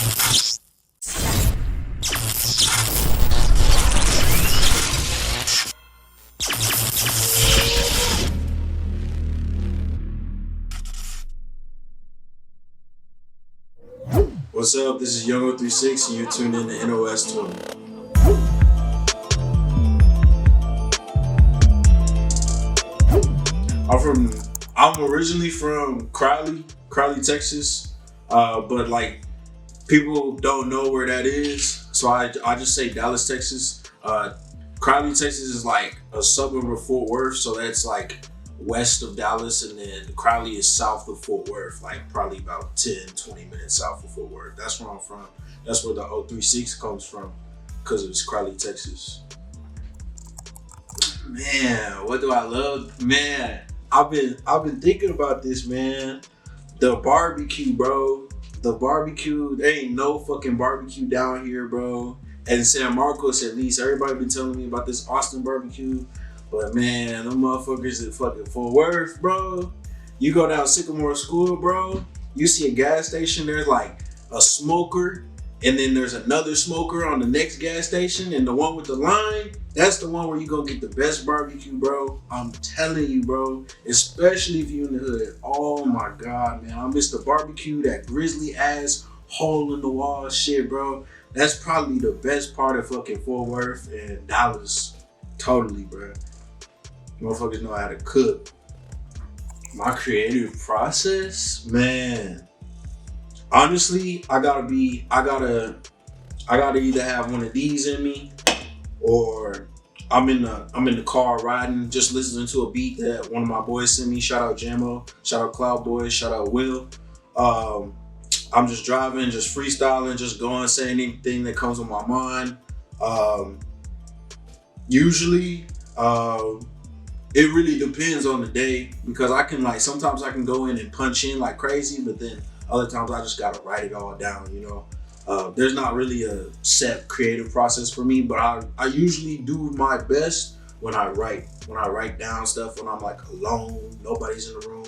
What's up? This is YOUNG036 and you're tuned in to NOS 20. I'm originally from Crowley, Texas, but like people don't know where that is, so I just say Dallas, Texas. Crowley, Texas is like a suburb of Fort Worth, so that's like west of Dallas, and then Crowley is south of Fort Worth, like probably about 10-20 minutes south of Fort Worth. That's where I'm from. That's where the 036 comes from, because it's Crowley, Texas. Man, what do I love? Man, I've been thinking about this, man. The barbecue, bro. The barbecue. There ain't no fucking barbecue down here, bro. And San Marcos, at least, everybody been telling me about this Austin barbecue. But man, them motherfuckers at fucking Fort Worth, bro. You go down Sycamore School, bro. You see a gas station, there's like a smoker, and then there's another smoker on the next gas station, and the one with the line, that's the one where you gonna get the best barbecue, bro. I'm telling you, bro. Especially if you in the hood. Oh my God, man. I miss the barbecue, that grizzly ass hole in the wall shit, bro. That's probably the best part of fucking Fort Worth and Dallas. Totally, bro. Motherfuckers know how to cook. My creative process, man. Honestly, I gotta either have one of these in me, or I'm in the car riding, just listening to a beat that one of my boys sent me. Shout out Jamo, shout out Cloud Boys, shout out Will. I'm just driving, just freestyling, just going, saying anything that comes on my mind. Usually, it really depends on the day, because I can sometimes I can go in and punch in like crazy, but then other times I just gotta write it all down, you know. There's not really a set creative process for me, but I usually do my best when I write down stuff when I'm like alone, nobody's in the room.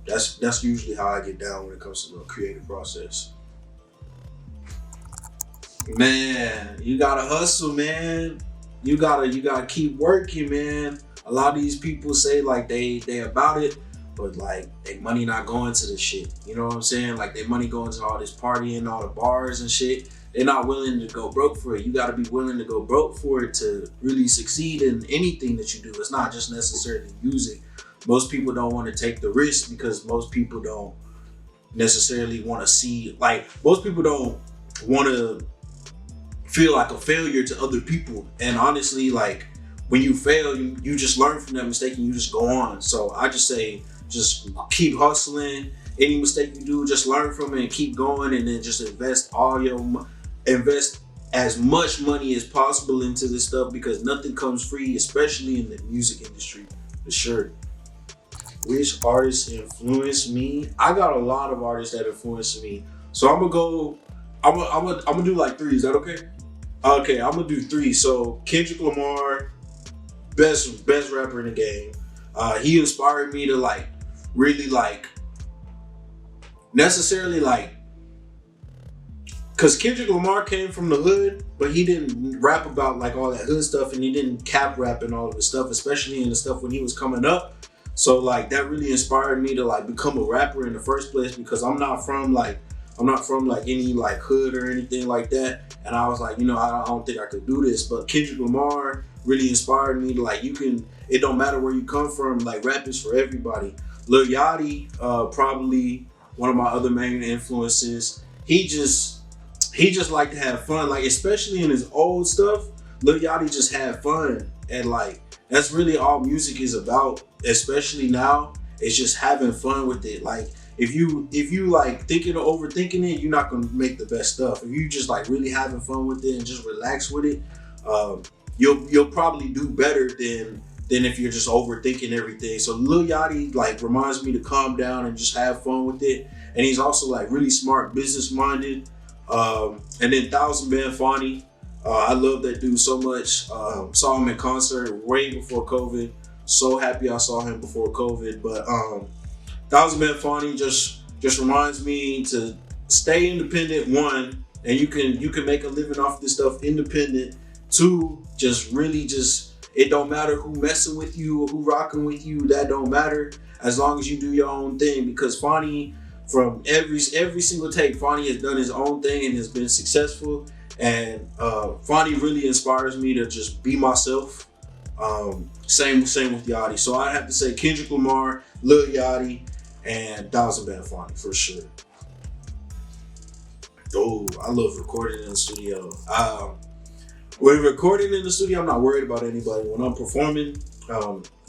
That's usually how I get down when it comes to the creative process. Man, you gotta hustle, man. You gotta keep working, man. A lot of these people say like they about it, but like they money not going to the shit. You know what I'm saying? Like they money going to all this partying, all the bars and shit. They're not willing to go broke for it. You gotta be willing to go broke for it to really succeed in anything that you do. It's not just necessarily music. Most people don't want to take the risk because most people don't necessarily want to see, like most people don't want to feel like a failure to other people. And honestly, like when you fail, you just learn from that mistake and you just go on. So I just say, just keep hustling. Any mistake you do, just learn from it and keep going, and then just invest as much money as possible into this stuff, because nothing comes free, especially in the music industry, for sure. Which artists influenced me? I got a lot of artists that influenced me. So I'm gonna do like three. Is that okay? Okay, I'm gonna do three. So Kendrick Lamar, best rapper in the game. He inspired me to like really like necessarily like, cause Kendrick Lamar came from the hood, but he didn't rap about like all that hood stuff, and he didn't cap rap and all of the stuff, especially in the stuff when he was coming up. So like that really inspired me to like become a rapper in the first place, because I'm not from like any like hood or anything like that. And I was like, you know, I don't think I could do this. But Kendrick Lamar really inspired me to like, it don't matter where you come from, like rap is for everybody. Lil Yachty, probably one of my other main influences. He just liked to have fun, like especially in his old stuff. Lil Yachty just had fun, and like that's really all music is about, especially now. It's just having fun with it. Like if you like thinking or overthinking it, you're not gonna make the best stuff. If you just like really having fun with it and just relax with it, you'll probably do better than if you're just overthinking everything. So Lil Yachty like reminds me to calm down and just have fun with it. And he's also like really smart, business minded. And then 1000 Man Fonny. I love that dude so much. Saw him in concert way before COVID. So happy I saw him before COVID. But 1000 Man Fonny just reminds me to stay independent, one, and you can make a living off this stuff independent. Two, just really it don't matter who messing with you or who rocking with you, that don't matter as long as you do your own thing. Because Fonny, from every single take, Fonny has done his own thing and has been successful. And Fonny really inspires me to just be myself. Same with Yachty. So I have to say Kendrick Lamar, Lil Yachty, and 1000 Band Fonny for sure. Oh, I love recording in the studio. When recording in the studio, I'm not worried about anybody. When I'm performing,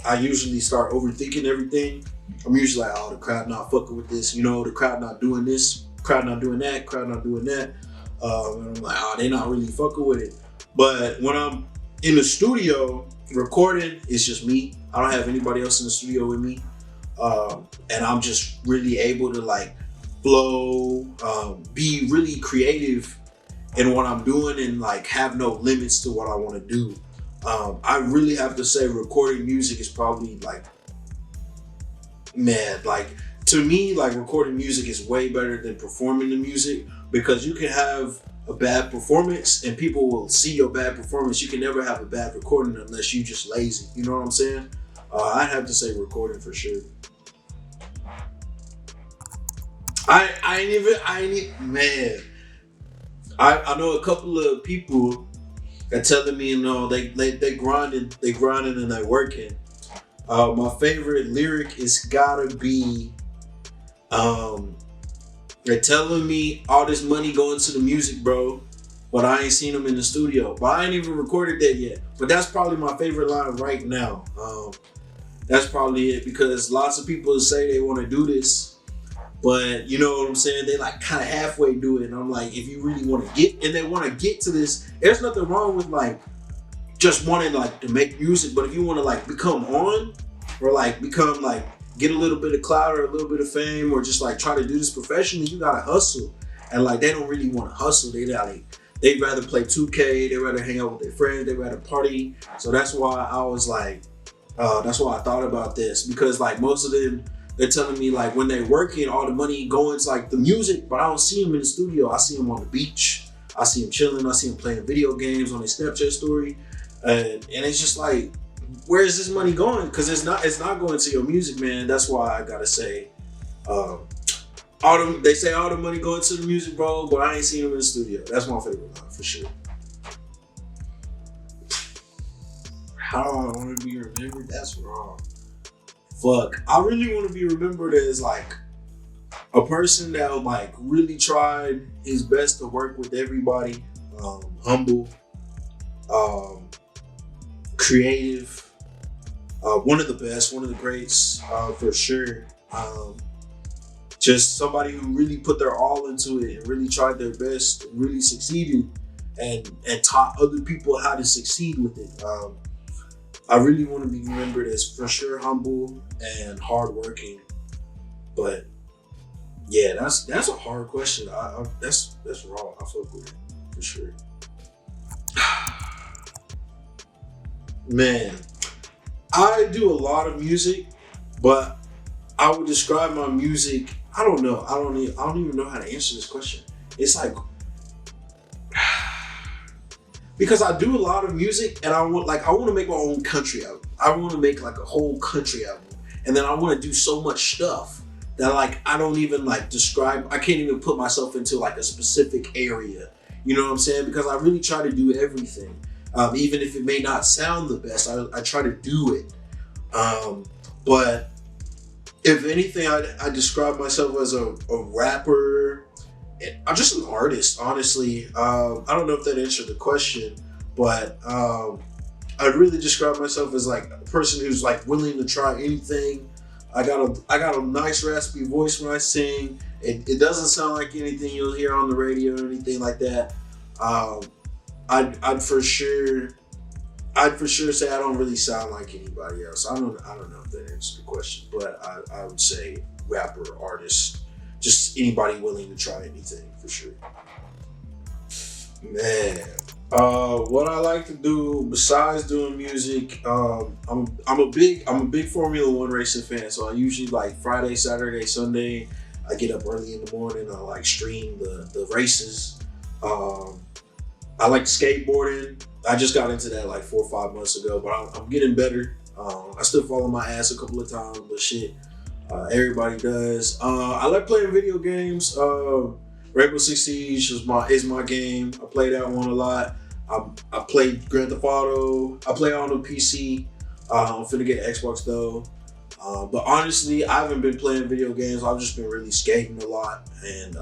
I usually start overthinking everything. I'm usually like, oh, the crowd not fucking with this. The crowd not doing this. Crowd not doing that. Crowd not doing that. And I'm like, oh, they not really fucking with it. But when I'm in the studio recording, it's just me. I don't have anybody else in the studio with me. And I'm just really able to like flow, be really creative in what I'm doing and like have no limits to what I want to do. I really have to say recording music is probably like, man, like to me, like recording music is way better than performing the music, because you can have a bad performance and people will see your bad performance. You can never have a bad recording unless you just lazy. You know what I'm saying? I'd have to say recording for sure. Man. I know a couple of people that telling me, they grinding and they working. My favorite lyric is gotta be, they're telling me all this money going to the music, bro, but I ain't seen them in the studio. But I ain't even recorded that yet. But that's probably my favorite line right now. That's probably it, because lots of people say they want to do this, but you know what I'm saying? They like kind of halfway do it. And I'm like, if you really want to get to this, there's nothing wrong with like just wanting like to make music. But if you want to like become on, or like become like get a little bit of clout or a little bit of fame, or just like try to do this professionally, you gotta hustle. And like they don't really want to hustle. They'd rather play 2K. They'd rather hang out with their friends. They'd rather party. So that's why I was like, that's why I thought about this, because like most of them, they're telling me like when they're working, all the money going to like the music, but I don't see them in the studio. I see them on the beach. I see them chilling. I see them playing video games on their Snapchat story. And it's just like, where is this money going? Because it's not going to your music, man. That's why I gotta say, they say all the money going to the music, bro, but I ain't seen them in the studio. That's my favorite line for sure. How do I want to be remembered? That's wrong. Fuck. I really want to be remembered as like a person that like really tried his best to work with everybody, humble, creative, one of the best, one of the greats, for sure. Just somebody who really put their all into it and really tried their best, and really succeeded, and taught other people how to succeed with it. I really want to be remembered as for sure humble and hardworking. But yeah, that's a hard question. That's wrong. I fuck with it for sure. Man, I do a lot of music, but I would describe my music. I don't know. I don't even know how to answer this question. It's like, because I do a lot of music and I want to make my own country album. I want to make like a whole country album, and then I want to do so much stuff that like I don't even like describe. I can't even put myself into like a specific area. You know what I'm saying? Because I really try to do everything, even if it may not sound the best. I try to do it. But if anything, I describe myself as a rapper. I'm just an artist, honestly. I don't know if that answered the question, but I really describe myself as like a person who's like willing to try anything. I got a nice raspy voice when I sing. It doesn't sound like anything you'll hear on the radio or anything like that. I'd for sure say I don't really sound like anybody else. I don't know if that answers the question, but I would say rapper, artist. Just anybody willing to try anything for sure. Man, what I like to do besides doing music, I'm a big Formula One racing fan. So I usually like Friday, Saturday, Sunday, I get up early in the morning. I like stream the races. I like skateboarding. I just got into that like 4 or 5 months ago, but I'm getting better. I still fall on my ass a couple of times, but shit, everybody does. I like playing video games. Rainbow Six Siege is my game. I play that one a lot. I played Grand Theft Auto. I play on the PC. I'm finna get Xbox though. But honestly, I haven't been playing video games. I've just been really skating a lot and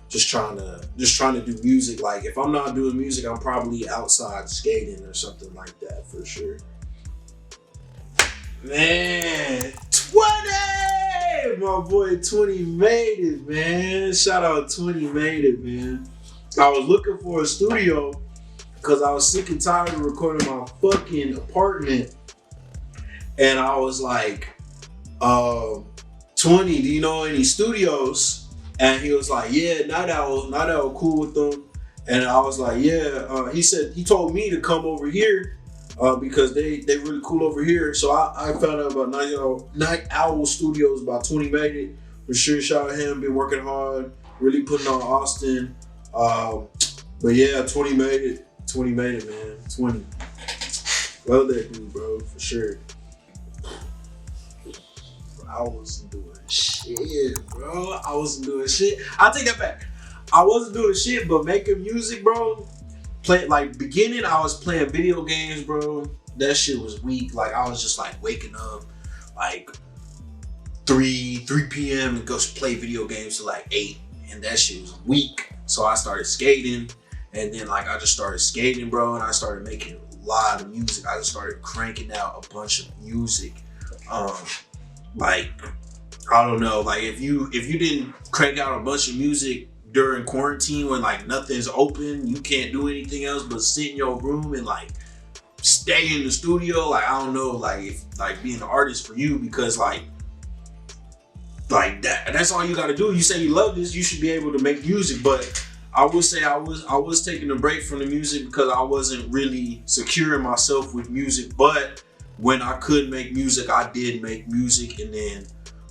just trying to do music. Like if I'm not doing music, I'm probably outside skating or something like that for sure. Man, 20! My boy 20 made it, man. Shout out 20 made it, man. I was looking for a studio because I was sick and tired of recording my fucking apartment. And I was like, 20, do you know any studios? And he was like, yeah, Night Owl cool with them. And I was like, yeah. He told me to come over here because they really cool over here. So I found out about Night Owl Studios by 20 made it. For sure, shout out him, been working hard, really putting on Austin. But yeah, 20 made it. 20 made it, man. 20. Love that dude, bro, for sure. I wasn't doing shit, bro. I wasn't doing shit. I'll take that back. I wasn't doing shit, but making music, bro. Beginning, I was playing video games, bro. That shit was weak. Like, I was just like waking up like 3 p.m. and go play video games till like 8. And that shit was weak. So I started skating. And then like I just started skating, bro. And I started making a lot of music. I just started cranking out a bunch of music. Like, I don't know, like if you didn't crank out a bunch of music during quarantine when like nothing's open, you can't do anything else but sit in your room and like stay in the studio. Like, I don't know, like if like being an artist for you, because like that's all you gotta do. You say you love this, you should be able to make music. But I would say I was taking a break from the music because I wasn't really securing myself with music. But when I could make music, I did make music, and then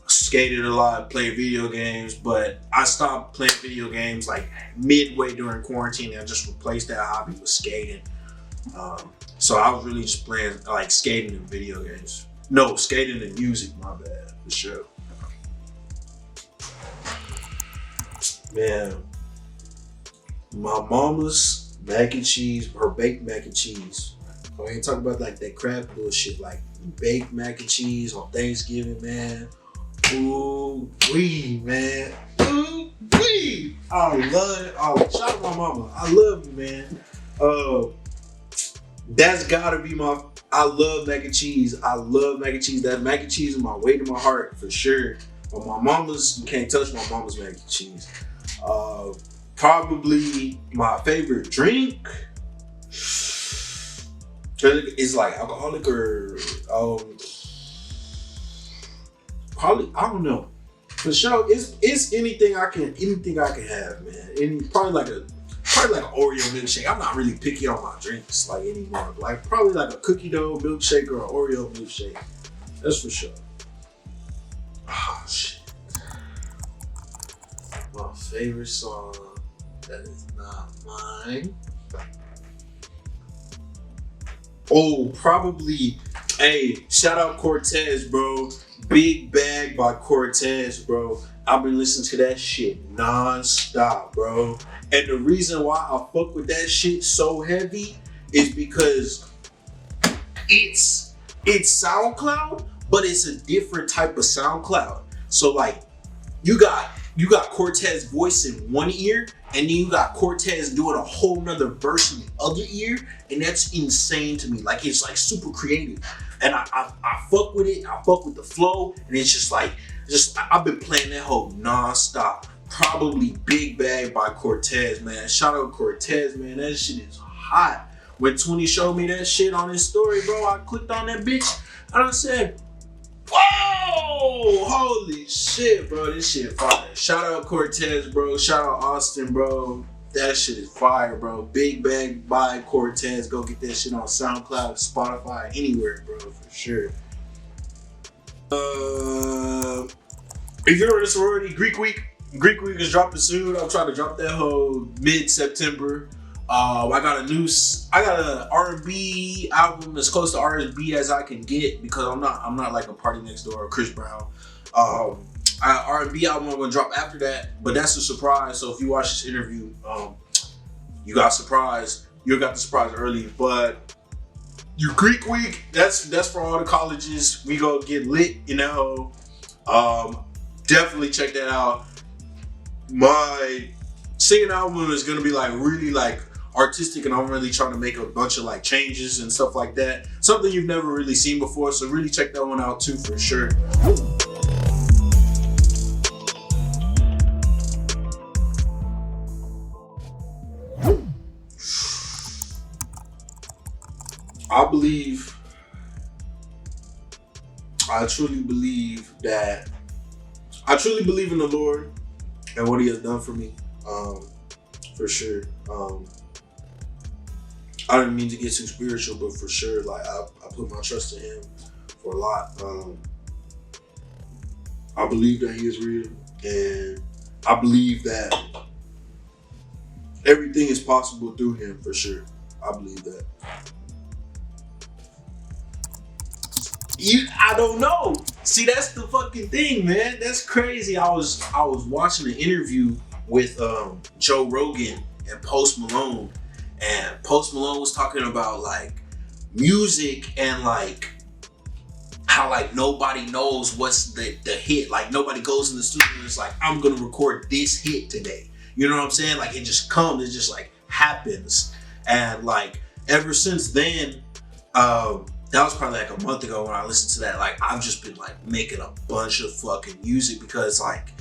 skated a lot, played video games. But I stopped playing video games like midway during quarantine, and I just replaced that hobby with skating. So I was really just playing like skating and video games. No, skating and music, my bad, for sure. Man, my mama's mac and cheese, her baked mac and cheese. I ain't talking about like that crap bullshit, like baked mac and cheese on Thanksgiving, man. Ooh wee, man. Ooh wee. I love it. Oh, shout out to my mama. I love you, man. That's gotta be I love mac and cheese. I love mac and cheese. That mac and cheese is my way to my heart for sure. But my mama's, you can't touch my mama's mac and cheese. Probably my favorite drink. It's like alcoholic or probably, I don't know. For sure, it's anything I can have, man. Probably like an Oreo milkshake. I'm not really picky on my drinks like anymore. Like probably like a cookie dough milkshake or an Oreo milkshake. That's for sure. Oh shit. My favorite song that is not mine. Oh, probably, hey, shout out Cortez, bro. Big Bag by Cortez, bro. I've been listening to that shit non-stop, bro. And the reason why I fuck with that shit so heavy is because it's SoundCloud, but it's a different type of SoundCloud. So like, you got Cortez voice in one ear, and then you got Cortez doing a whole nother verse in the other ear, and that's insane to me. Like, it's like super creative, and I fuck with it. I fuck with the flow, and it's just like, I've been playing that whole non-stop. Probably Big Bag by Cortez, man. Shout out Cortez, man. That shit is hot. When 20 showed me that shit on his story, bro, I clicked on that bitch, and I said, whoa, holy shit, bro, this shit fire. Shout out Cortez, bro. Shout out Austin, bro. That shit is fire, bro. Big Bag by Cortez. Go get that shit on SoundCloud, Spotify, anywhere, bro, for sure. if you're in a sorority, Greek Week is dropping soon. I'm trying to drop that whole mid-September. I got an R&B album as close to R&B as I can get because I'm not like a Party Next Door or Chris Brown. R&B album I'm gonna drop after that, but that's a surprise. So if you watch this interview, you got surprised. You got the surprise early, but your Greek Week, that's for all the colleges. We go get lit, you know. Definitely check that out. My singing album is gonna be like really like artistic, and I'm really trying to make a bunch of like changes and stuff like that. Something you've never really seen before, so really check that one out too for sure. I truly believe in the Lord and what He has done for me, for sure. I didn't mean to get too spiritual, but for sure, like I put my trust in Him for a lot. I believe that He is real, and I believe that everything is possible through Him, for sure. I believe that. I don't know. See, that's the fucking thing, man. That's crazy. I was watching an interview with Joe Rogan and Post Malone, and Post Malone was talking about like music and like how like nobody knows what's the hit. Like nobody goes in the studio and it's like, I'm gonna record this hit today. You know what I'm saying? Like it just comes, it just like happens. And like ever since then, that was probably like a month ago when I listened to that. Like I've just been like making a bunch of fucking music because like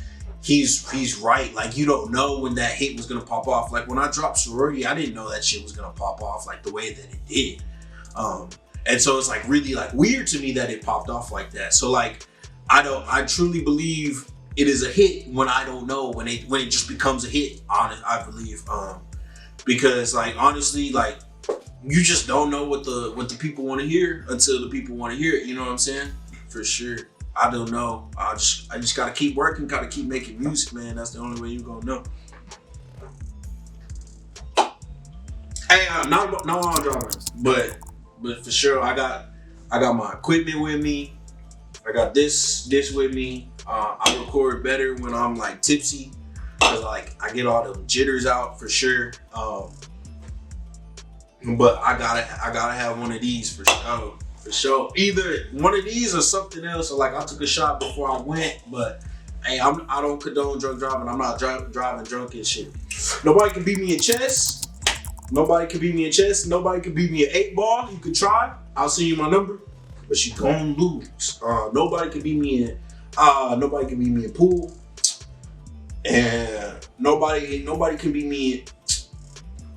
he's right. Like you don't know when that hit was gonna pop off. Like when I dropped Sorority, I didn't know that shit was gonna pop off like the way that it did. And so it's like really like weird to me that it popped off like that. So like I truly believe it is a hit when I don't know when it just becomes a hit. I believe because like honestly like. You just don't know what the people want to hear until the people want to hear it. You know what I'm saying? For sure. I don't know. I just gotta keep working, gotta keep making music, man. That's the only way you gonna know. Hey, not while I'm driving, but for sure, I got my equipment with me. I got this with me. I record better when I'm like tipsy, cause like I get all the jitters out for sure. But I gotta have one of these for sure. Either one of these or something else. Or like I took a shot before I went, but hey, I don't condone drunk driving. I'm not driving drunk and shit. Nobody can beat me in chess. Nobody can beat me in 8-ball. You can try. I'll send you my number, but you gon' lose. Nobody can beat me in pool, and nobody can beat me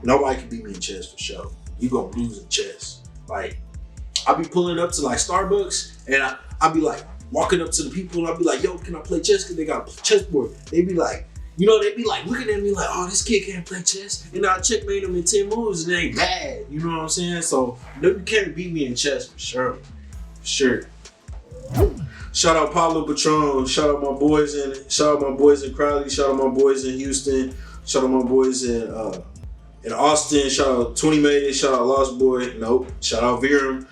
in chess for sure. You gonna lose in chess. Like, I be pulling up to like Starbucks and I be like walking up to the people and I be like, yo, can I play chess? Cause they got a chessboard. They be like looking at me like, oh, this kid can't play chess. And I checkmate him in 10 moves and it ain't bad. You know what I'm saying? So you can't beat me in chess for sure. For sure. Shout out Pablo Patron. Shout out my boys in Crowley. Shout out my boys in Houston. Shout out my boys in Austin. Shout out 20 Made. Shout out Lost Boy. Nope. Shout out Virum.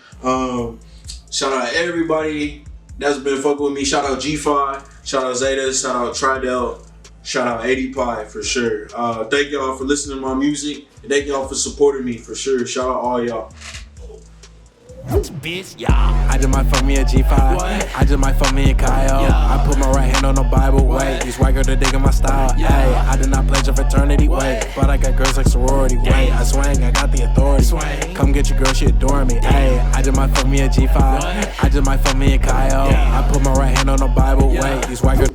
Shout out everybody that's been fucking with me. Shout out G5. Shout out Zeta. Shout out Tridel. Shout out 80 Pi for sure. Thank y'all for listening to my music. And thank y'all for supporting me for sure. Shout out all y'all. Bitch, yeah. I just might fuck me a G5. What? I just might fuck me a Kyle. Yeah. I put my right hand on the Bible. What? Wait, these white girls are digging my style. Yeah. Hey, I did not pledge a fraternity. What? Wait, but I got girls like sorority. Yeah. Wait, I swang, I got the authority. Swang. Come get your girl, she adoring me. Hey, I just might fuck me a G5. What? I just might fuck me a Kyle. Yeah. I put my right hand on the Bible. Yeah. Wait, these white girls.